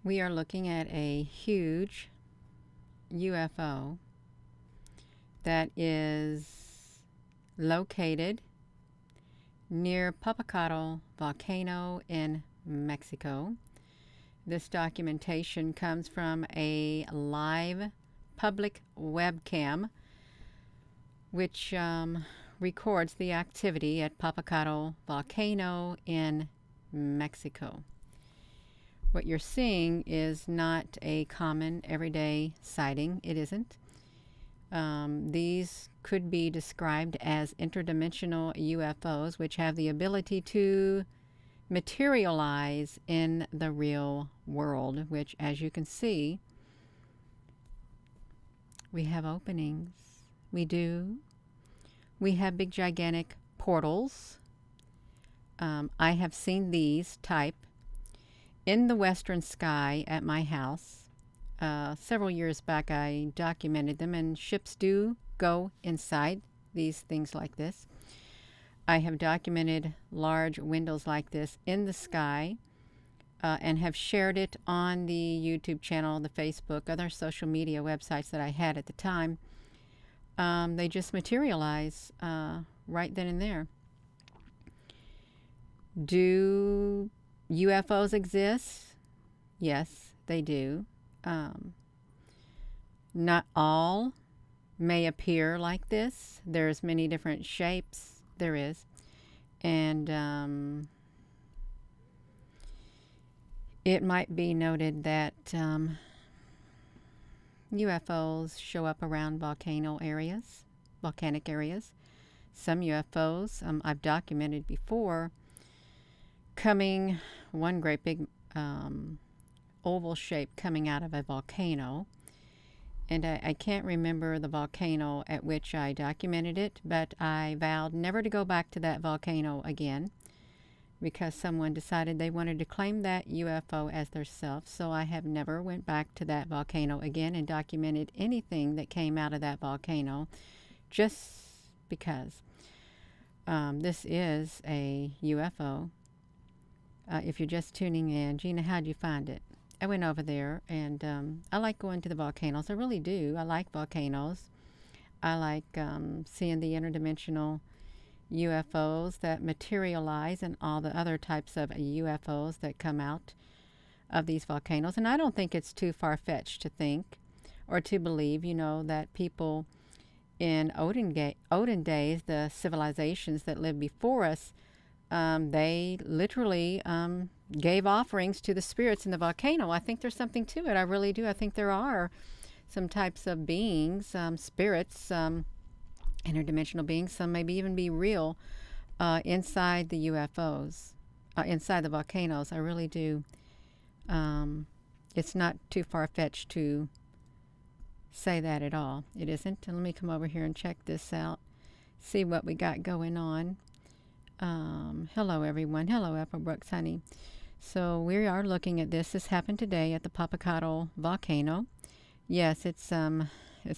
We are looking at a huge UFO that is located near Popocatepetl Volcano in Mexico. This documentation comes from a live public webcam which records the activity at Popocatepetl Volcano in Mexico. What you're seeing is not a common everyday sighting. It isn't. These could be described as interdimensional UFOs, which have the ability to materialize in the real world, which, as you can see, we have openings. We do. We have big, gigantic portals. I have seen these type in the western sky at my house. Several years back, I documented them, and ships do go inside these things like this. I have documented large windows like this in the sky and have shared it on the YouTube channel, the Facebook, other social media websites that I had at the time. They just materialize right then and there. Do UFOs exist? Yes, they do. Not all may appear like this. There's many different shapes. There is. And it might be noted that UFOs show up around volcanic areas. Some UFOs I've documented before coming, one great big oval shape coming out of a volcano. And I can't remember the volcano at which I documented it, but I vowed never to go back to that volcano again because someone decided they wanted to claim that UFO as their self. So I have never went back to that volcano again and documented anything that came out of that volcano, just because this is a UFO. If you're just tuning in, Gina, how'd you find it? I went over there, and I like going to the volcanoes. I really do. I like volcanoes. I like seeing the interdimensional UFOs that materialize and all the other types of UFOs that come out of these volcanoes. And I don't think it's too far-fetched to think or to believe, that people in olden days, the civilizations that lived before us, they literally gave offerings to the spirits in the volcano. I think there's something to it. I really do. I think there are some types of beings, spirits, interdimensional beings. Some maybe even be real inside the UFOs, inside the volcanoes. I really do. It's not too far-fetched to say that at all. It isn't. And let me come over here and check this out, see what we got going on. Hello everyone. Hello Applebrooks, honey. So we are looking at this. This happened today at the Popocatepetl Volcano. Yes, it's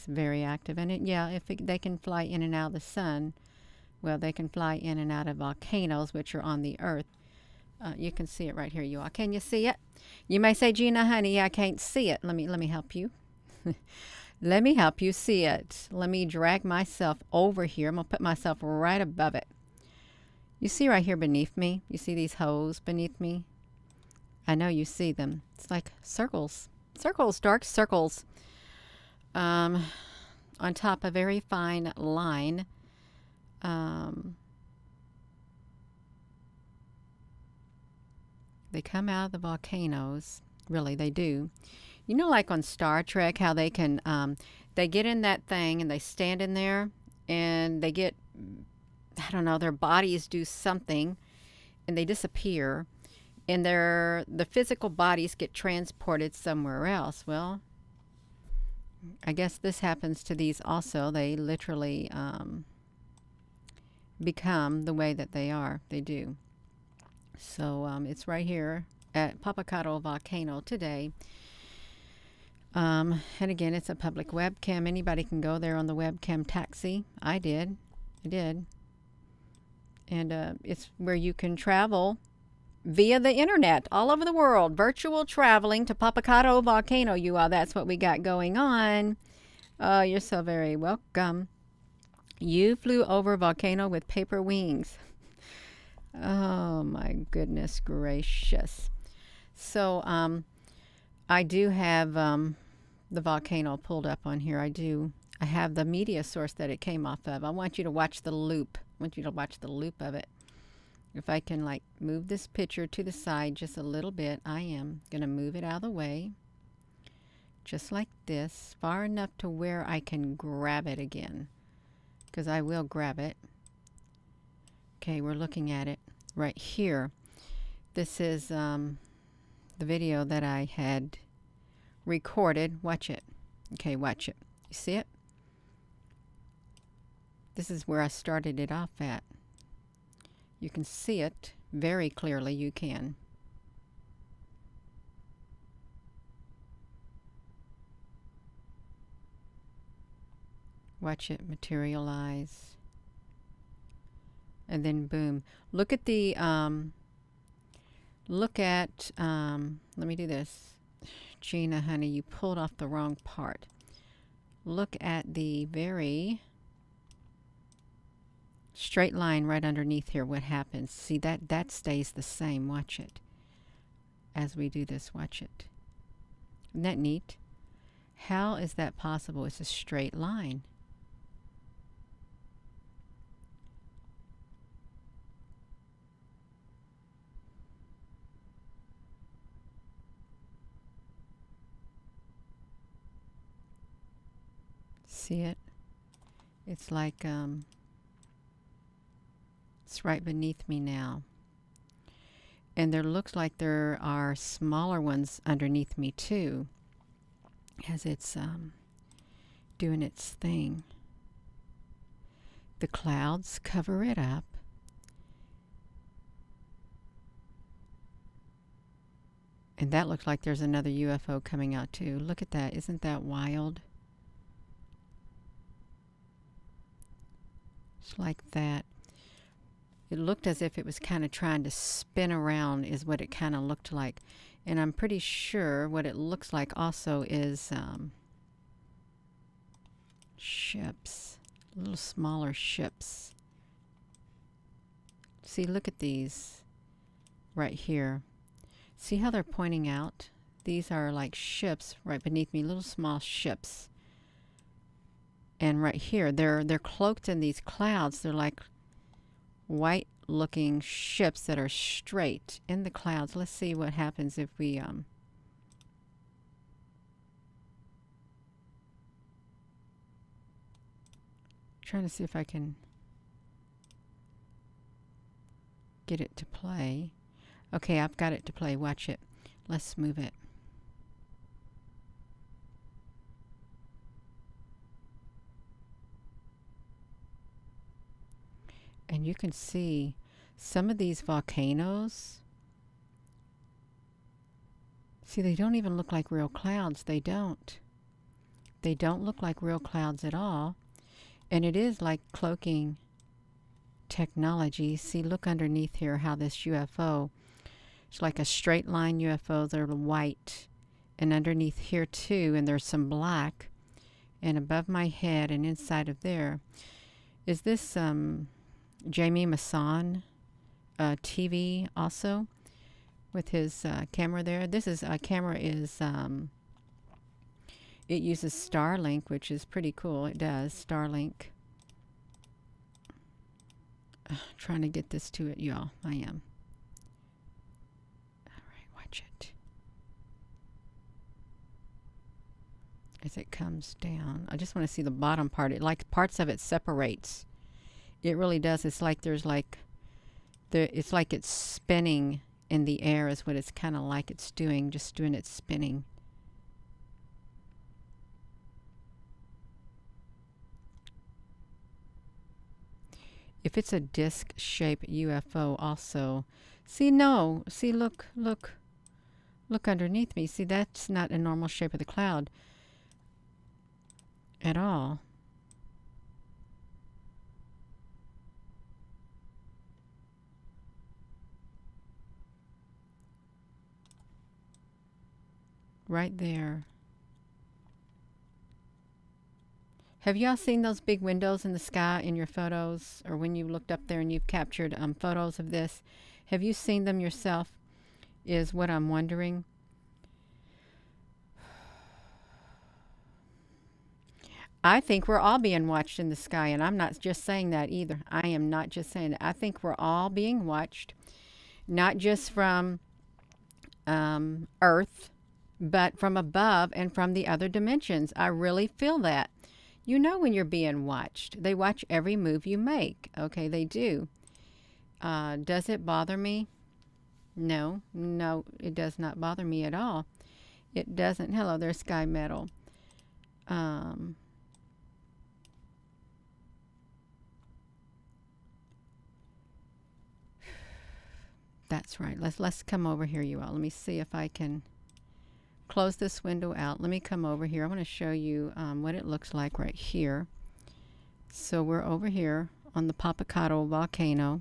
very active, and they can fly in and out of the sun. Well, they can fly in and out of volcanoes, which are on the earth. You can see it right here, you all. Can you see it? You may say, Gina, honey, I can't see it. Let me help you. Let me help you see it. Let me drag myself over here. I'm gonna put myself right above it. You see right here beneath me? You see these holes beneath me? I know you see them. It's like circles. Circles, dark circles. On top a very fine line. They come out of the volcanoes. Really, they do. Like on Star Trek, how they can, they get in that thing and they stand in there and they get, I don't know, their bodies do something and they disappear, and the physical bodies get transported somewhere else. Well, I guess this happens to these also. They literally become the way that they are. They do. So it's right here at Popocatepetl Volcano today. And again, it's a public webcam. Anybody can go there on the webcam taxi. I did. And it's where you can travel via the internet all over the world. Virtual traveling to Popocatepetl Volcano, you all. That's what we got going on. You're so very welcome. You flew over volcano with paper wings. Oh my goodness gracious. So I do have the volcano pulled up on here. I have the media source that it came off of. I want you to watch the loop. I want you to watch the loop of it. If I can like move this picture to the side just a little bit, I am going to move it out of the way. Just like this, far enough to where I can grab it again. Because I will grab it. Okay, we're looking at it right here. This is the video that I had recorded. Watch it. Okay, watch it. You see it? This is where I started it off at. You can see it very clearly. You can. Watch it materialize. And then boom. Look at the, let me do this. Gina, honey, you pulled off the wrong part. Look at the very straight line right underneath here. What happens? See, that stays the same. Watch it. As we do this, watch it. Isn't that neat? How is that possible? It's a straight line. See it? It's like, it's right beneath me now. And there looks like there are smaller ones underneath me too, as it's doing its thing. The clouds cover it up. And that looks like there's another UFO coming out too. Look at that. Isn't that wild? It's like that. It looked as if it was kind of trying to spin around is what it kind of looked like. And I'm pretty sure what it looks like also is ships. Little smaller ships. See, look at these right here. See how they're pointing out? These are like ships right beneath me, little small ships. And right here, they're cloaked in these clouds. They're like white looking ships that are straight in the clouds. Let's see what happens if we trying to see if I can get it to play. Okay, I've got it to play. Watch it. Let's move it. And you can see some of these volcanoes. See, they don't even look like real clouds. They don't. They don't look like real clouds at all. And it is like cloaking technology. See, look underneath here how this UFO, it's like a straight line UFO. They're white. And underneath here too, and there's some black. And above my head and inside of there is this Jamie Masson TV also with his camera there. This is camera is it uses Starlink, which is pretty cool. It does Starlink. Trying to get this to it, y'all. I am. All right, watch it as it comes down. I just want to see the bottom part. It like parts of it separates. It really does. It's like there's like it's like it's spinning in the air is what it's kind of like it's doing, just doing its spinning. If it's a disc-shaped UFO also, see, no, see, look underneath me. See, that's not a normal shape of the cloud at all. Right there. Have y'all seen those big windows in the sky in your photos, or when you looked up there and you've captured photos of this? Have you seen them yourself? Is what I'm wondering. I think we're all being watched in the sky, and I'm not just saying that either. I am not just saying that. I think we're all being watched, not just from Earth, but from above and from the other dimensions. I really feel that. You know when you're being watched. They watch every move you make. Okay, they do. Does it bother me? No, it does not bother me at all. It doesn't. Hello there, Sky Metal. That's right. Let's come over here, you all. Let me see if I can close this window out. Let me come over here. I want to show you what it looks like right here. So we're over here on the Popocatepetl Volcano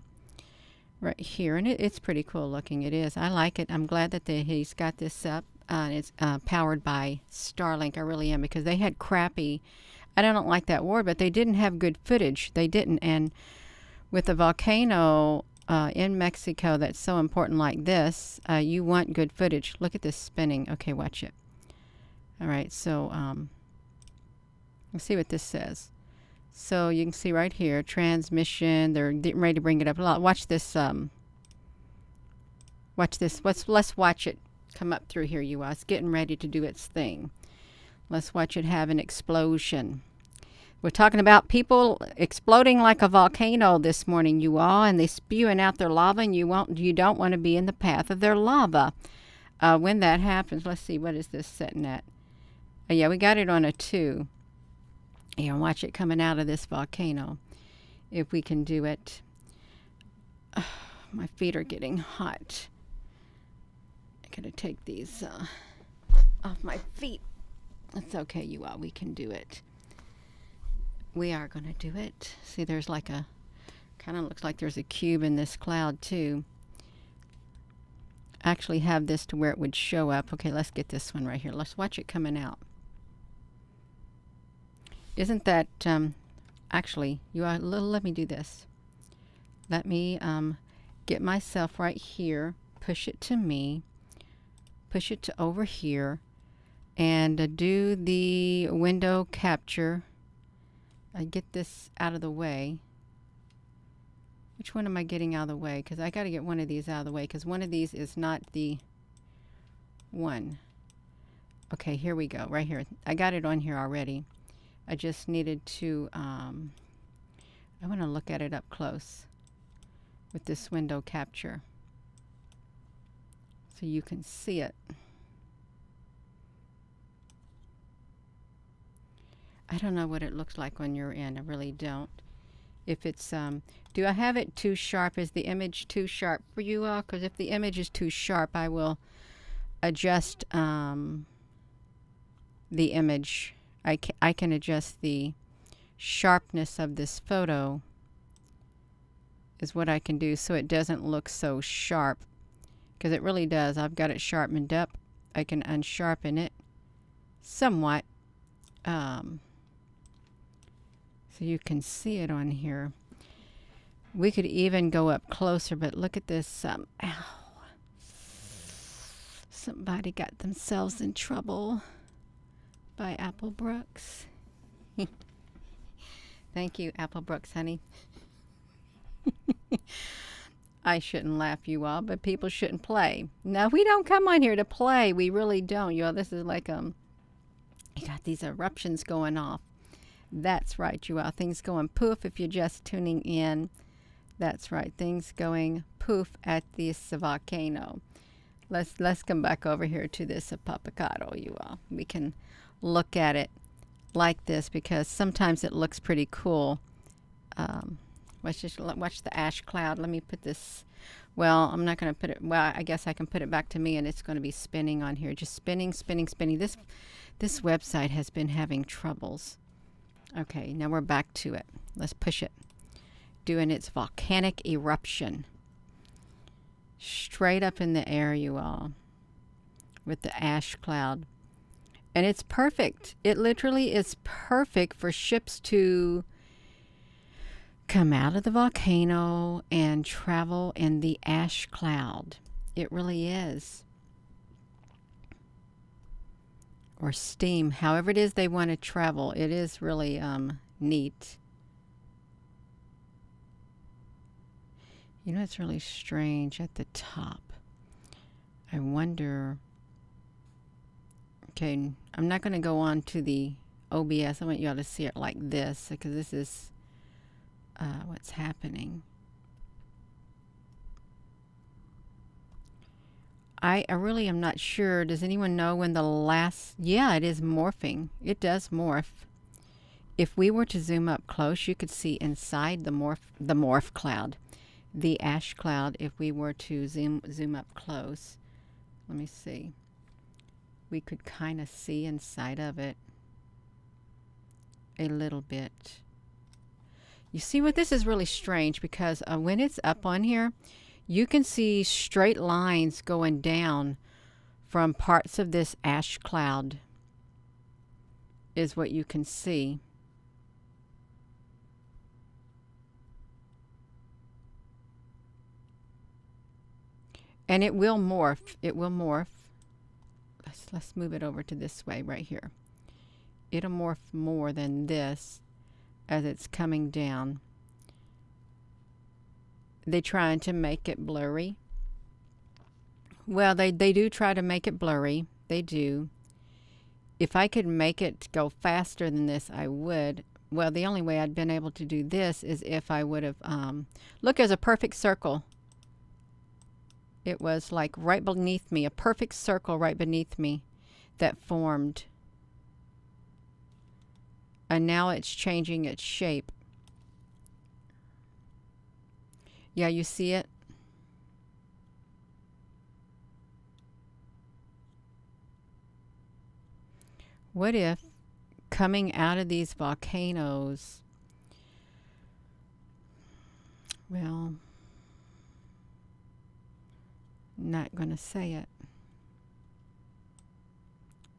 right here, and it's pretty cool looking. It is. I like it. I'm glad that he's got this up. It's powered by Starlink. I really am, because they had crappy, I don't like that word, but they didn't have good footage. They didn't. And with a volcano in Mexico that's so important like this, you want good footage. Look at this spinning. Okay, watch it. All right, so let's see what this says. So you can see right here, transmission. They're getting ready to bring it up a lot. Watch this. Watch this. Let's watch it come up through here, you all. It's getting ready to do its thing. Let's watch it have an explosion. We're talking about people exploding like a volcano this morning, you all, and they spewing out their lava, and you don't want to be in the path of their lava. When that happens, let's see, what is this setting at? Oh, yeah, we got it on a 2. Yeah, watch it coming out of this volcano, if we can do it. My feet are getting hot. I gotta take these off my feet. It's okay, you all, we can do it. We are going to do it. See, there's like a, kind of looks like there's a cube in this cloud too. Actually have this to where it would show up. Okay, let's get this one right here. Let's watch it coming out. Isn't that, actually, let me do this. Let me get myself right here, push it to me, push it to over here, and do the window capture. I get this out of the way. Which one am I getting out of the way? Because I got to get one of these out of the way, because one of these is not the one. Okay, here we go, right here. I got it on here already. I just needed to, I want to look at it up close with this window capture so you can see it. I don't know what it looks like on your end. I really don't. If it's, do I have it too sharp? Is the image too sharp for you all? Because if the image is too sharp, I will adjust the image. I can adjust the sharpness of this photo is what I can do, so it doesn't look so sharp, because it really does. I've got it sharpened up. I can unsharpen it somewhat. So you can see it on here. We could even go up closer, but look at this. Ow. Somebody got themselves in trouble by Apple Brooks. Thank you, Apple Brooks, honey. I shouldn't laugh, you all, but people shouldn't play. No, we don't come on here to play. We really don't, you all. This is like, you got these eruptions going off. That's right, you all. Things going poof if you're just tuning in. That's right. Things going poof at this volcano. Let's come back over here to this Popocatepetl, you all. We can look at it like this, because sometimes it looks pretty cool. Let's just watch the ash cloud. Let me put this. Well, I'm not going to put it. Well, I guess I can put it back to me, and it's going to be spinning on here. Just spinning, spinning, spinning. This website has been having troubles. Okay, now we're back to it. Let's push it. Doing its volcanic eruption. Straight up in the air, you all. With the ash cloud And it's perfect. It literally is perfect for ships to come out of the volcano and travel in the ash cloud. It really is. Or steam, however it is they want to travel. It is really neat. You know, it's really strange at the top. I wonder. Okay, I'm not going to go on to the OBS. I want you all to see it like this, because this is what's happening. I really am not sure. Does anyone know when the last... Yeah, it is morphing. It does morph. If we were to zoom up close, you could see inside the morph cloud, the ash cloud. If we were to zoom up close, let me see. We could kind of see inside of it a little bit. You see what, this is really strange, because when it's up on here, you can see straight lines going down from parts of this ash cloud is what you can see. And it will morph. It will morph. Let's move it over to this way right here. It'll morph more than this as it's coming down. They're trying to make it blurry. Well, they do try to make it blurry. They do. If I could make it go faster than this, I would. Well, the only way I'd been able to do this is if I would have... look, there's a perfect circle. It was like right beneath me, a perfect circle right beneath me that formed. And now it's changing its shape. Yeah, you see it? What if coming out of these volcanoes, well, not going to say it.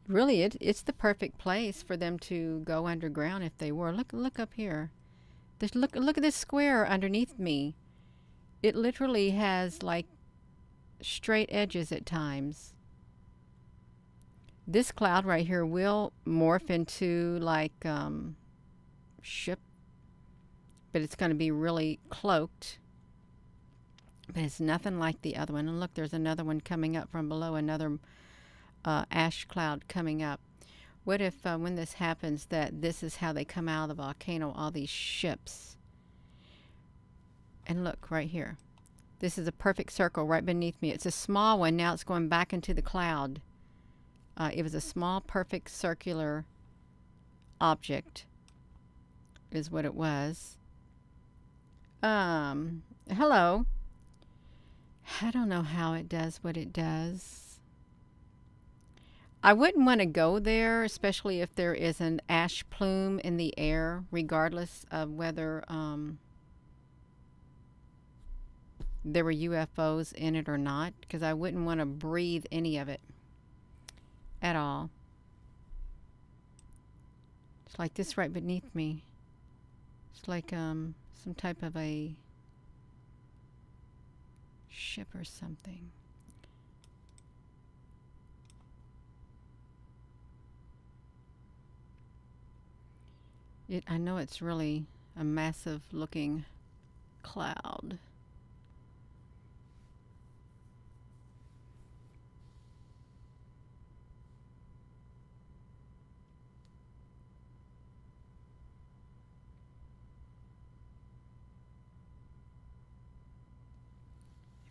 Really, it's the perfect place for them to go underground if they were. Look up here. Look at this square underneath me. It literally has like straight edges at times. This cloud right here will morph into like ship, but it's going to be really cloaked. But it's nothing like the other one. And look, there's another one coming up from below, another ash cloud coming up. What if when this happens, that this is how they come out of the volcano, all these ships? And look right here. This is a perfect circle right beneath me. It's a small one. Now it's going back into the cloud. It was a small, perfect circular object is what it was. Hello. I don't know how it does what it does. I wouldn't want to go there, especially if there is an ash plume in the air, regardless of whether there were UFOs in it or not, because I wouldn't want to breathe any of it at all. It's like this right beneath me. It's like some type of a ship or something. I know it's really a massive looking cloud.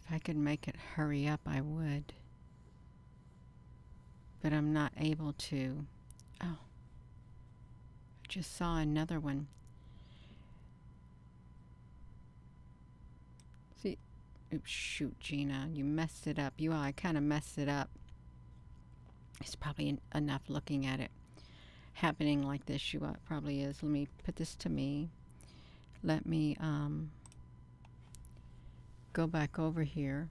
If I could make it hurry up, I would. But I'm not able to. Oh. I just saw another one. See? Oops, shoot, Gina. You messed it up. I kind of messed it up. It's probably enough looking at it happening like this. It probably is. Let me put this to me. Let me go back over here.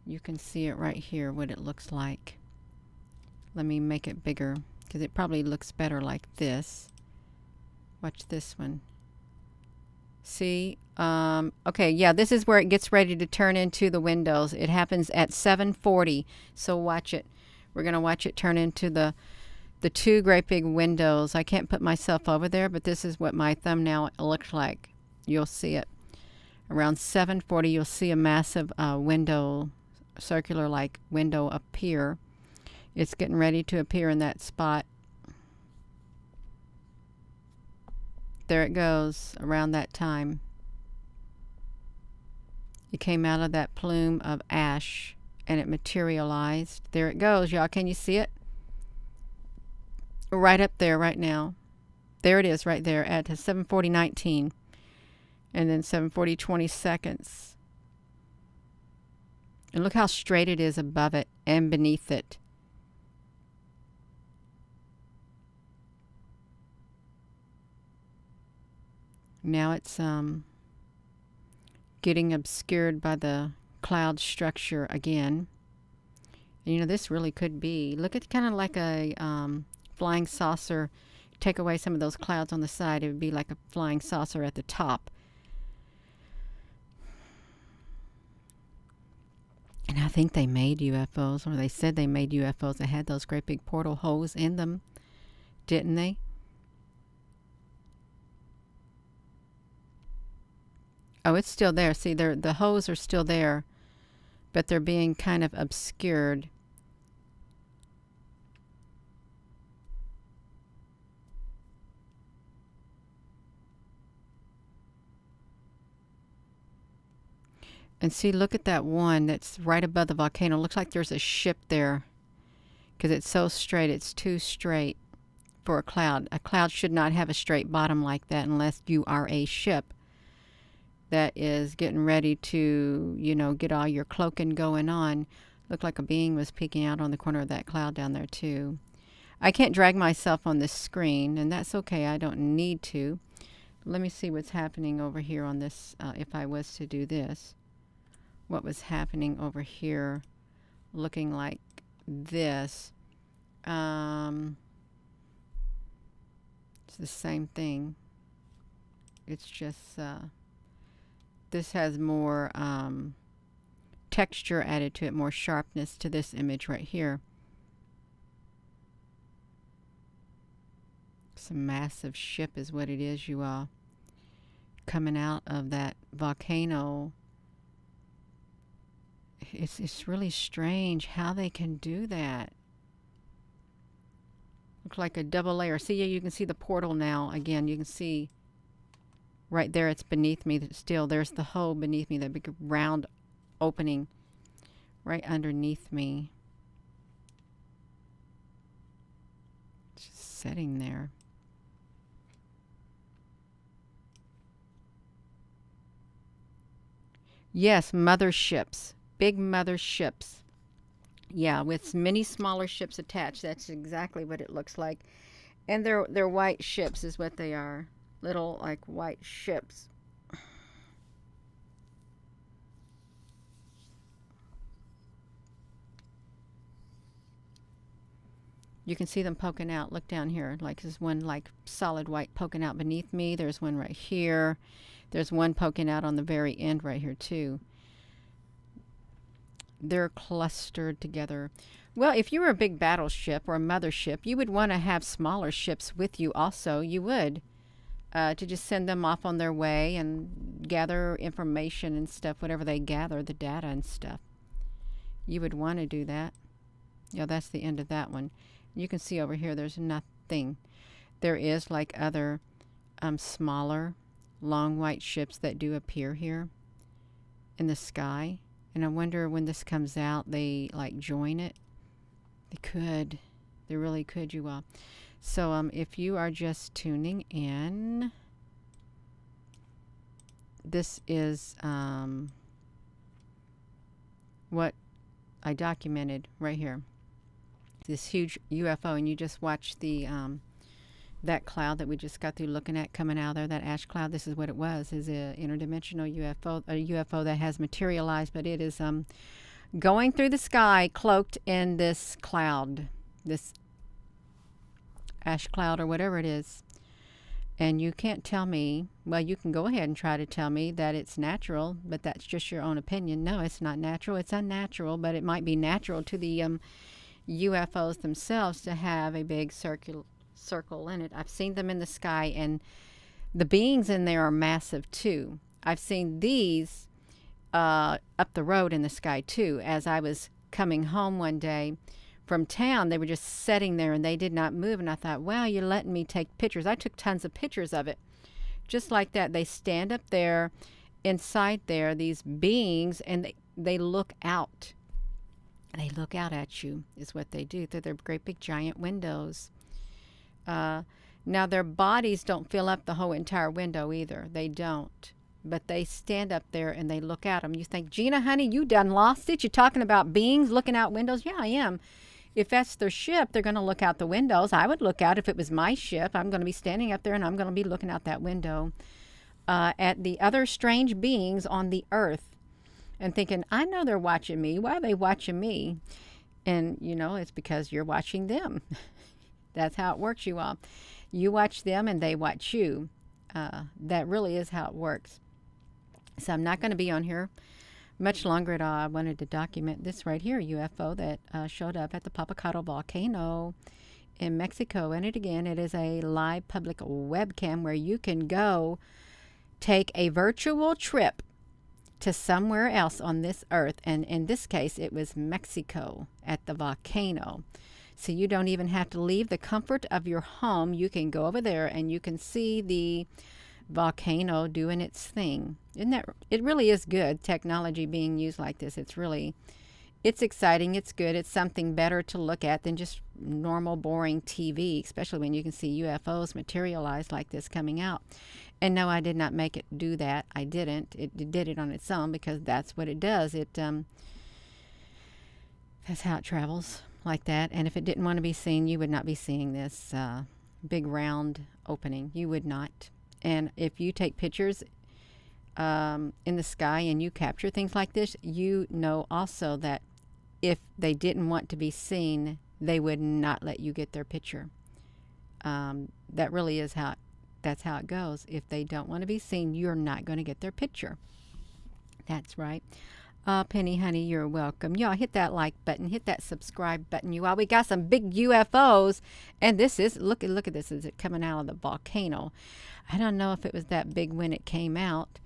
You can see it right here, what it looks like. Let me make it bigger. because it probably looks better like this. Watch this one. See? Okay, yeah, this is where it gets ready to turn into the windows. It happens at 7:40, so watch it. We're going to watch it turn into the two great big windows. I can't put myself over there, but this is what my thumbnail looks like. You'll see it. Around 7:40, you'll see a massive window, circular like window appear. It's getting ready to appear in that spot. There it goes around that time. It came out of that plume of ash and it materialized. There it goes, y'all. Can you see it? Right up there right now. There it is right there at 7:40:19. And then 7:40, 20 seconds. And look how straight it is above it and beneath it. Now it's getting obscured by the cloud structure again. And, you know, this really could be, look at kind of like a flying saucer. Take away some of those clouds on the side, it would be like a flying saucer at the top. And I think they made UFOs, or they said they made UFOs that had those great big portal holes in them, didn't they? Oh, it's still there. See, the holes are still there, but they're being kind of obscured. And see, look at that one that's right above the volcano. Looks like there's a ship there because it's so straight. It's too straight for a cloud. A cloud should not have a straight bottom like that unless you are a ship that is getting ready to, you know, get all your cloaking going on. Looked like a being was peeking out on the corner of that cloud down there too. I can't drag myself on this screen, and that's okay. I don't need to. Let me see what's happening over here on this, if I was to do this. What was happening over here looking like this. It's the same thing. It's just... this has more texture added to it, more sharpness to this image right here. It's a massive ship is what it is, you all. Coming out of that volcano. It's really strange how they can do that. Looks like a double layer. See, yeah, you can see the portal now. Again, you can see... right there, it's beneath me still. There's the hole beneath me, that big round opening right underneath me. It's just sitting there. Yes, motherships. Big motherships. Yeah, with many smaller ships attached. That's exactly what it looks like. And they're white ships is what they are. Little like white ships. You can see them poking out. Look down here. Like there's one like solid white poking out beneath me. There's one right here. There's one poking out on the very end right here too. They're clustered together. Well, if you were a big battleship or a mothership, you would want to have smaller ships with you also. You would. To just send them off on their way and gather information and stuff, whatever they gather, the data and stuff. You would want to do that. Yeah, that's the end of that one. You can see over here there's nothing. There is like other smaller, long white ships that do appear here in the sky. And I wonder when this comes out, they like join it. They could. They really could, you all. So if you are just tuning in, this is what I documented right here. This huge UFO, and you just watched the that cloud that we just got through looking at coming out of there, that ash cloud. This is what it was, is an interdimensional UFO, a UFO that has materialized, but it is going through the sky cloaked in this cloud, this ash cloud or whatever it is. And you can't tell me, well, you can go ahead and try to tell me that it's natural, but that's just your own opinion. No, it's not natural. It's unnatural, but it might be natural to the UFOs themselves to have a big circle in it. I've seen them in the sky, and the beings in there are massive too. I've seen these up the road in the sky too. As I was coming home one day from town, they were just sitting there and they did not move, and I thought, wow, you're letting me take pictures. I took tons of pictures of it just like that. They stand up there inside there, these beings, and they look out. They look out at you is what they do through their great big giant windows. Now their bodies don't fill up the whole entire window either. They don't. But they stand up there and they look at them. You think, Gina, honey, you done lost it? You're talking about beings looking out windows? Yeah, I am. If that's their ship, they're going to look out the windows. I would look out if it was my ship. I'm going to be standing up there and I'm going to be looking out that window at the other strange beings on the earth and thinking, I know they're watching me. Why are they watching me? And, you know, it's because you're watching them. That's how it works, you all. You watch them and they watch you. That really is how it works. So I'm not going to be on here much longer at all. I wanted to document this right here, UFO that showed up at the Popocatepetl Volcano in Mexico. And it is a live public webcam where you can go take a virtual trip to somewhere else on this earth. And in this case, it was Mexico at the volcano. So you don't even have to leave the comfort of your home. You can go over there and you can see the volcano doing its thing. Isn't that, it really is good, technology being used like this. It's exciting, it's good, it's something better to look at than just normal boring TV, especially when you can see UFOs materialize like this coming out. And no, I did not make it do that. I didn't. It did it on its own because that's what it does. That's how it travels, like that. And if it didn't want to be seen, you would not be seeing this big round opening. You would not. And if you take pictures in the sky and you capture things like this, you know also that if they didn't want to be seen, they would not let you get their picture. That really is that's how it goes. If they don't want to be seen, you're not going to get their picture. That's right. Penny, honey, you're welcome. Y'all hit that like button, hit that subscribe button. You all, we got some big UFOs, and this is look at this. Is it coming out of the volcano? I don't know if it was that big when it came out.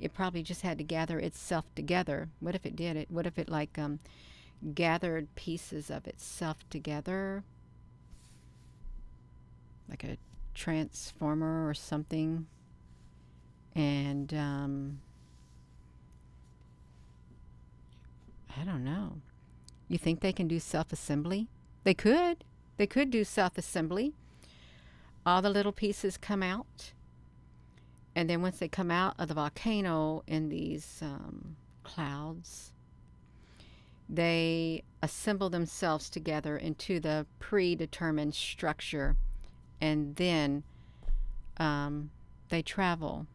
It probably just had to gather itself together. What if it did it? What if it like gathered pieces of itself together, like a transformer or something? And I don't know. You think they can do self-assembly? They could. They could do self-assembly. All the little pieces come out. And then once they come out of the volcano in these clouds, they assemble themselves together into the predetermined structure. And then they travel.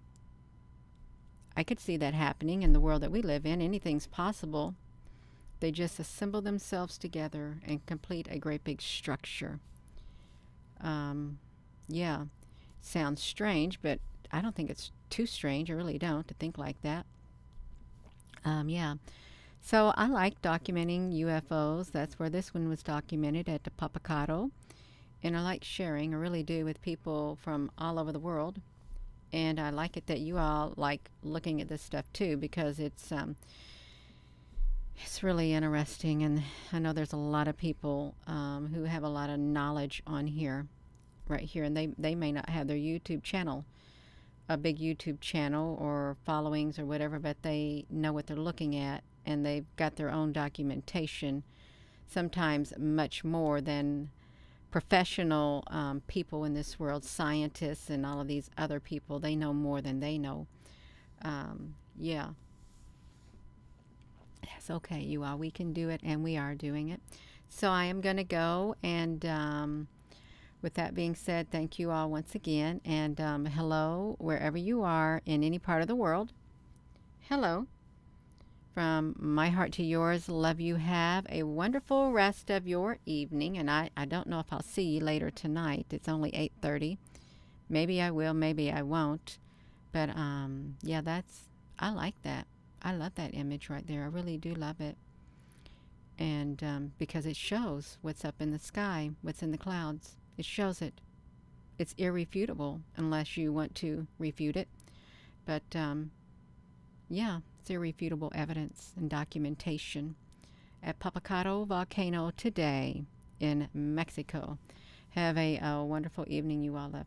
I could see that happening in the world that we live in. Anything's possible. They just assemble themselves together and complete a great big structure. Yeah, sounds strange, but I don't think it's too strange. I really don't, to think like that. Yeah. So I like documenting UFOs. That's where this one was documented, at the Popocatepetl. And I like sharing, I really do, with people from all over the world. And I like it that you all like looking at this stuff too, because it's really interesting. And I know there's a lot of people who have a lot of knowledge on here, right here. And they may not have their YouTube channel, a big YouTube channel or followings or whatever, but they know what they're looking at, and they've got their own documentation, sometimes much more than professional people in this world, scientists and all of these other people. They know more than they know. Yeah. That's okay, you all. We can do it, and we are doing it. So I am going to go, and with that being said, thank you all once again, and hello wherever you are in any part of the world. Hello. from my heart to yours. Love you. Have a wonderful rest of your evening. And I don't know if I'll see you later tonight. It's only 8:30. Maybe I will, maybe I won't. But yeah, I like that. I love that image right there. I really do love it. And because it shows what's up in the sky, what's in the clouds. It shows it. It's irrefutable unless you want to refute it. But yeah, it's irrefutable evidence and documentation at Popocatepetl Volcano today in Mexico. Have a wonderful evening, you all. Love.